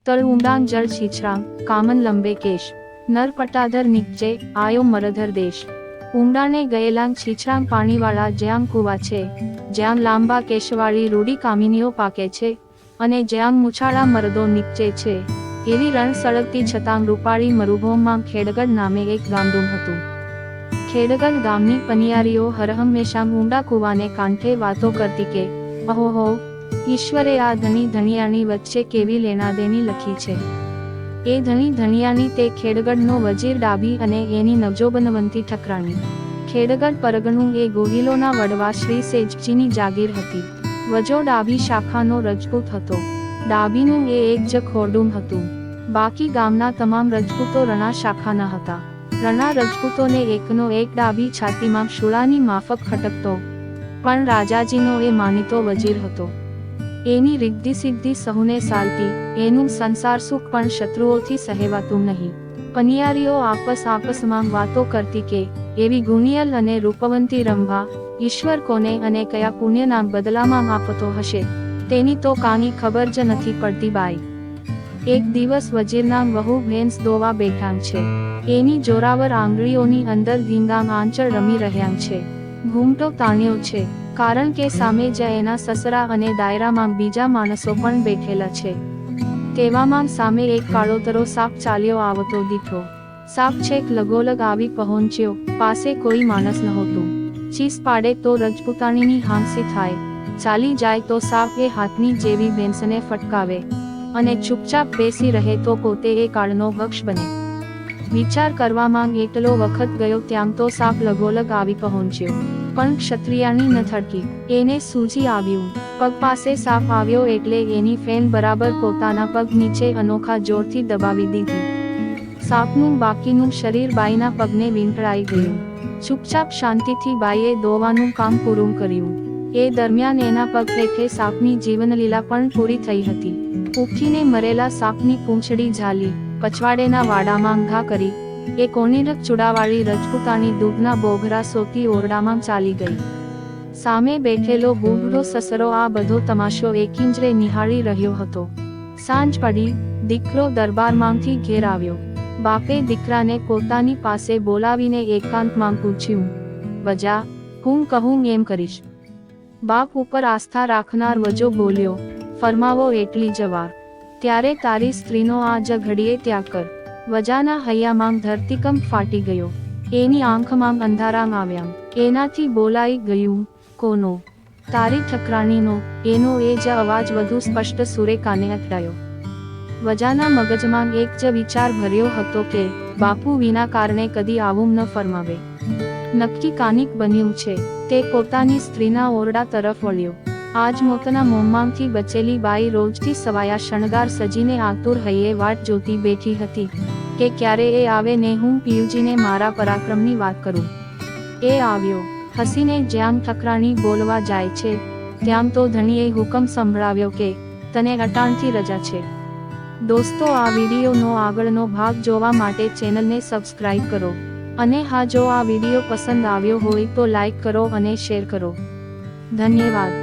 तल ઊંડાણ જળ છીછરામ, કામન લંબે કેશ, નર પટાધર નીચે આયો મરધર દેશ। ઊંડાણે ગયેલાં છીછરામ પાણીવાળા જ્યાં કૂવા છે, જ્યાં લાંબા કેશવાળી રૂડી કામિનીઓ પાકે છે અને જ્યાં મૂછાળા મરદો નીચે છે, એવી રણ સળગતી છતાં રૂપાળી મરુભૂમિમાં ખેડગઢ નામે એક ગામડું હતું। ખેડગઢ ગામની પનિયારીઓ હરહંમેશા ઊંડા કૂવાને કાંઠે વાતો કરતી કે અહોહો, ઈશ્વરે આ ધણી ધણિયાની વચ્ચે કેવી લેણાદેણી લખી છે। એ ધણી ધણિયાની તે ખેડગઢનો વજીર ડાભી અને એની નવજોબનવંતી ઠકરાણી। ખેડગઢ પરગણું એ ગોહિલોના વડવા શ્રી સેજજીની જાગીર હતી। વજો ડાભી શાખાનો રજપૂત હતો। ડાભીનું એ એક જ ખોરડું હતું। બાકી ગામના તમામ રજપૂતો રણા શાખાના હતા। રણા રજપૂતોને એકનો એક ડાભી છાતીમાં શૂળાની માફક ખટકતો, પણ રાજાજીનો એ માનીતો વજીર હતો। એની રિદ્ધિ સિદ્ધિ સહુને સાલતી, એનું સંસાર સુખ પણ શત્રુઓથી સહેવાતું નહીં। પનિયારીઓ આપસમાં વાતો કરતી કે એવી ગુણિયલ અને રૂપવંતી રંભા ઈશ્વર કોને અને કયા પુણ્યના બદલામાં આપતો હશે, તેની તો કાંઈ ખબર જ નથી પડતી બાઈ। એક દિવસ વજીરના વહુ ભેંસ દોવા બેઠાં છે। એની જોરાવર આંગળીઓની અંદર ધીંગાંગ આંચળ રમી રહ્યાં છે। ઘૂમટો તાણ્યો છે, કારણ કે સામે જ એના સસરા અને દાયરામાં બીજા માણસો પણ બેઠેલા છે। તેવામાં સામે એક કાળોતરો સાપ ચાલ્યો આવતો દીઠો। સાપ છેક લગોલગ આવી પહોંચ્યો, પાસે કોઈ માણસ નહોતું। ચીસ પાડે તો રજપૂતાણીની હાંસી થાય, ચાલી જાય તો સાપ એ હાથની જેવી ભેંસને ફટકાવે, અને ચૂપચાપ બેસી રહે તો પોતે એ કાળનો ભક્ષ બને। વિચાર કરવામાં એટલો વખત ગયો ત્યાં તો સાપ લગોલગ આવી પહોંચ્યો, પણ ક્ષત્રિયાણી ન થડકી। એને સૂઝી આવ્યું, પગ પાસે સાપ આવ્યો એટલે એની ફેન બરાબર પોતાના પગ નીચે અનોખા જોરથી દબાવી દીધી। સાપનું બાકીનું શરીર બાઈના પગને વીંટળાઈ ગયું। ચૂપચાપ શાંતિથી બાઈએ દોવાનું કામ પૂરું કર્યું। એ દરમિયાન એના પગ હેઠે સાપની જીવનલીલા પણ પૂરી થઈ હતી। ઉઠીને મરેલા સાપની પૂંછડી ઝાલી, પછવાડેના વાડામાં ઘા કરી, એ કોણીરક ચૂડાવાળી રજપૂતાણી દૂધના બોઘરા સોતી ઓરડામાં ચાલી ગઈ। સામે બેઠેલો બુઢો સસરો આ બધો તમાશો એકીંજરે નિહાળી રહ્યો હતો। સાંજ પડી, દીકરો દરબારમાંથી ઘેર આવ્યો। બાપે દીકરાને પોતાની પાસે બોલાવીને એકાંતમાં પૂછ્યું, વજા, હું કહું એમ કરીશ? બાપ ઉપર આસ્થા રાખનાર વજો બોલ્યો, ફરમાવો એટલી જ વાર। ત્યારે તારી સ્ત્રીનો આ જ ઘડીએ ત્યાગ કર। વજાના હૈયામાં ધરતીકંપ ફાટી ગયો। એની આંખમાં અંધારાં આવ્યાં। એનાથી બોલાઈ ગયું, કોનો? તારી ઠકરાણીનો। એનો એ જ અવાજ વધુ સ્પષ્ટ સુરે કાને અથડાયો। વજાના મગજમાં એક જ વિચાર ભર્યો હતો કે બાપુ વિના કારણે કદી આવું ન ફરમાવે। નક્કી કાનિક બન્યું છે। તે પોતાની સ્ત્રીના ઓરડા તરફ વળ્યો। આજ મોતના મોંમાંથી બચેલી બાઈ રોજથી સવાયા શણગાર સજીને આતુર હૈયે વાટ જોતી બેઠી હતી કે ક્યારે એ આવે ને હું પિયુજીને મારા પરાક્રમની વાત કરું। એ આવ્યો। હસીને જ્યાં ઠકરાણી બોલવા જાય છે, ત્યાં તો ધણીએ હુકમ સંભળાવ્યો કે તને અટાણથી રજા છે। દોસ્તો, આ વિડીયોનો આગળનો ભાગ જોવા માટે ચેનલને સબસ્ક્રાઇબ કરો, અને હા, જો આ વિડીયો પસંદ આવ્યો હોય તો લાઈક કરો અને શેર કરો। ધન્યવાદ।